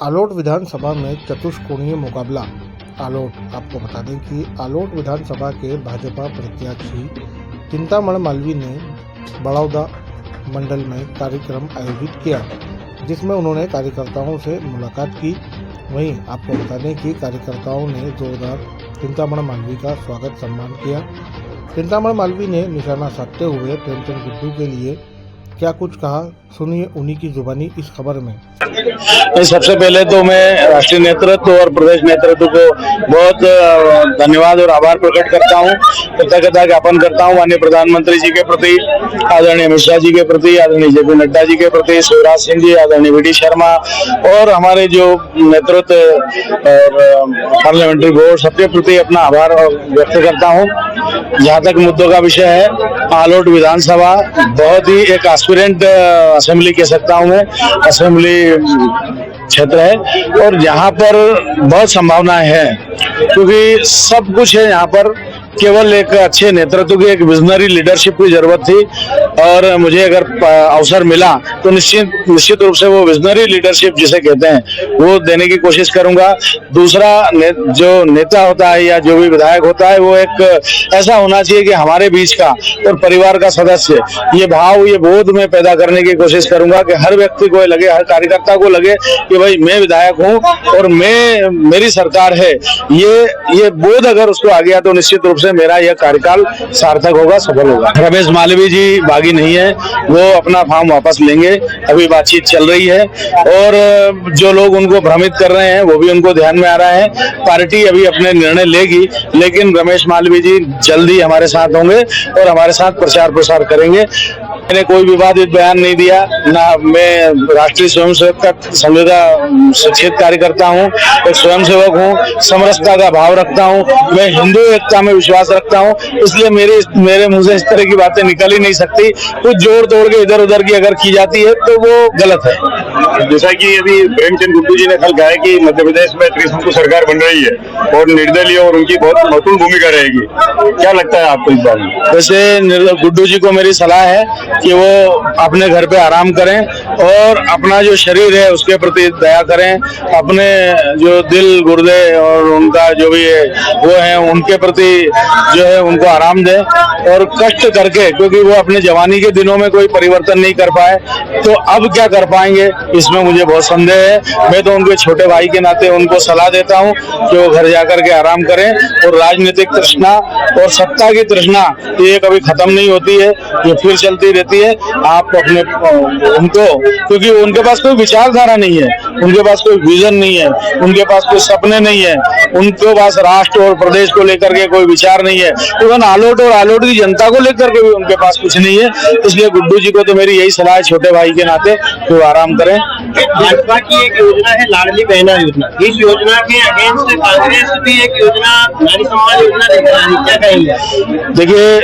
आलोट विधानसभा में चतुष्कोणीय मुकाबला। आलोट, आपको बता दें कि आलोट विधानसभा के भाजपा प्रत्याशी चिंतामण मालवीय ने बड़ौदा मंडल में कार्यक्रम आयोजित किया, जिसमें उन्होंने कार्यकर्ताओं से मुलाकात की। वहीं आपको बता दें कि कार्यकर्ताओं ने जोरदार चिंतामण मालवीय का स्वागत सम्मान किया। चिंतामण मालवीय ने निशाना साधते हुए प्रेमचंद गुड्डू के लिए क्या कुछ कहा, सुनिए उन्हीं की जुबानी इस खबर में। सबसे पहले तो मैं राष्ट्रीय नेतृत्व और प्रदेश नेतृत्व को बहुत धन्यवाद और आभार प्रकट करता हूं, कृतज्ञता ज्ञापन करता हूं माननीय प्रधानमंत्री जी के प्रति, आदरणीय अमित शाह जी के प्रति, आदरणीय जेपी नड्डा जी के प्रति, शिवराज सिंह जी, आदरणीय वी डी शर्मा और हमारे जो नेतृत्व और पार्लियामेंट्री बोर्ड, सबके प्रति अपना आभार व्यक्त करता हूँ। जहाँ तक मुद्दों का विषय है, आलोट विधानसभा बहुत ही एक एस्पिरेंट असेंबली कह सकता हूँ मैं, असेंबली क्षेत्र है और यहाँ पर बहुत संभावनाएं हैं, क्योंकि सब कुछ है यहाँ पर। केवल एक अच्छे नेतृत्व की, एक विजनरी लीडरशिप की जरूरत थी और मुझे अगर अवसर मिला तो निश्चित रूप से वो विजनरी लीडरशिप जिसे कहते हैं वो देने की कोशिश करूंगा। दूसरा, जो नेता होता है या जो भी विधायक होता है वो एक ऐसा होना चाहिए कि हमारे बीच का और परिवार का सदस्य, ये भाव, ये बोध में पैदा करने की कोशिश करूंगा कि हर व्यक्ति को लगे, हर कार्यकर्ता को लगे कि भाई मैं विधायक हूँ और मेरी सरकार है। ये बोध अगर उसको आ गया तो निश्चित रूप से मेरा यह कार्यकाल सार्थक होगा, सफल होगा। रमेश मालवीय जी बागी नहीं है, वो अपना फॉर्म वापस लेंगे। अभी बातचीत चल रही है और जो लोग उनको भ्रमित कर रहे हैं वो भी उनको ध्यान में आ रहा है। पार्टी अभी अपने निर्णय लेगी, लेकिन रमेश मालवीय जी जल्दी हमारे साथ होंगे और हमारे साथ प्रचार प्रसार करेंगे। मैंने कोई विवादित बयान नहीं दिया, ना मैं राष्ट्रीय स्वयंसेवक संघ का शिक्षित कार्यकर्ता हूँ, एक स्वयंसेवक हूँ, समरसता का भाव रखता हूँ, मैं हिंदू एकता में विश्वास रखता हूँ, इसलिए मेरे मुंह से इस तरह की बातें निकल ही नहीं सकती। कुछ जोड़ तोड़ के इधर उधर की अगर की जाती है तो वो गलत है। जैसा कि अभी प्रेमचंद गुड्डू जी ने कल कहा है कि मध्य प्रदेश में त्रिशंकु सरकार बन रही है और निर्दलीय और उनकी बहुत महत्वपूर्ण भूमिका रहेगी, क्या लगता है आपको इस बारे में? वैसे गुड्डू जी को मेरी सलाह है कि वो अपने घर पे आराम करें और अपना जो शरीर है उसके प्रति दया करें, अपने जो दिल, गुर्दे और उनका जो भी है वो है उनके प्रति जो है उनको आराम दें और कष्ट करके, क्योंकि वो अपने जवानी के दिनों में कोई परिवर्तन नहीं कर पाए तो अब क्या कर पाएंगे, इसमें मुझे बहुत संदेह है। मैं तो उनके छोटे भाई के नाते उनको सलाह देता हूं कि वो घर जाकर के आराम करें और राजनीतिक तृष्णा और सत्ता की तृष्णा ये कभी खत्म नहीं होती है, ये फिर चलती रहती है। आप अपने उनको, क्योंकि उनके पास कोई विचारधारा नहीं है, उनके पास कोई विजन नहीं है, उनके पास कोई सपने नहीं है, उनके पास राष्ट्र और प्रदेश को लेकर के कोई विचार नहीं है, इवन आलोट और आलोट की जनता को लेकर के भी उनके पास कुछ नहीं है। इसलिए गुड्डू जी को तो मेरी यही सलाह है, छोटे भाई के नाते कि वो आराम करें। भाजपा की एक योजना है लाडली बहना योजना, इस योजना के अगेंस्ट कांग्रेस भी एक योजना नारी सम्मान योजना लेकर आई, क्या कहेंगे? देखिए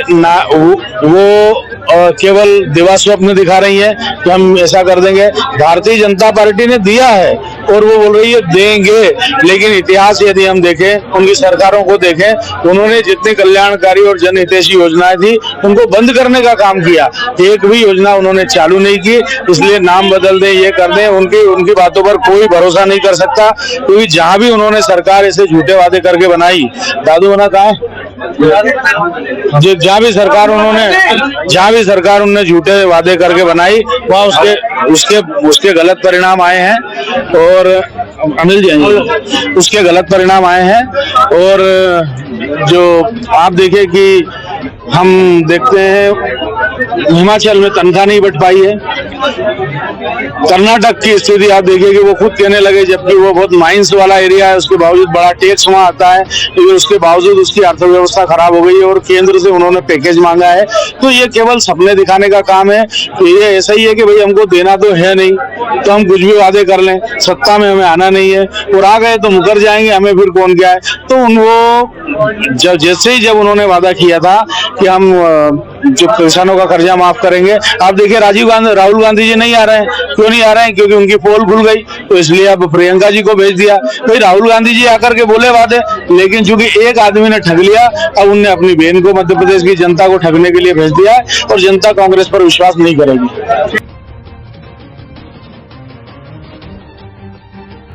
वो केवल दिवा स्वप्न दिखा रही है कि हम ऐसा कर देंगे। भारतीय जनता पार्टी ने दिया है और वो बोल रही है देंगे, लेकिन इतिहास यदि हम देखें, उनकी सरकारों को देखें, उन्होंने जितनी कल्याणकारी और जनहितैषी योजनाएं थी उनको बंद करने का काम किया, एक भी योजना उन्होंने चालू नहीं की। इसलिए नाम बदल दें, ये कर दें, उनकी बातों पर कोई भरोसा नहीं कर सकता, क्योंकि जहां भी उन्होंने सरकार ऐसे झूठे वादे करके बनाई, दादू बना कहा है, जहाँ भी सरकार उन्होंने झूठे वादे करके बनाई वहाँ उसके गलत परिणाम आए हैं और अनिल जी उसके गलत परिणाम आए हैं। और जो आप देखें कि हम देखते हैं हिमाचल में तनख्वाह नहीं बढ़ पाई है, कर्नाटक की स्थिति आप देखिए कि वो खुद कहने लगे, जबकि वो बहुत माइंस वाला एरिया है, उसके बावजूद बड़ा टैक्स वहाँ आता है, लेकिन उसके बावजूद उसकी अर्थव्यवस्था खराब हो गई है और केंद्र से उन्होंने पैकेज मांगा है। तो ये केवल सपने दिखाने का काम है। ये ऐसा ही है कि भाई हमको देना तो है नहीं तो हम कुछ भी वादे कर लें, सत्ता में हमें आना नहीं है और आ गए तो मुकर जाएंगे, हमें फिर कौन क्या है। तो जब उन्होंने वादा किया था कि हम जो किसानों का कर्जा माफ करेंगे, आप देखिए राहुल गांधी जी नहीं आ रहे हैं। क्यों नहीं आ रहे हैं? क्योंकि उनकी पोल खुल गई, तो इसलिए अब प्रियंका जी को भेज दिया। भाई राहुल गांधी जी आकर के बोले वादे, लेकिन चूंकि एक आदमी ने ठग लिया, अब उनने अपनी बहन को मध्य प्रदेश की जनता को ठगने के लिए भेज दिया और जनता कांग्रेस पर विश्वास नहीं करेगी।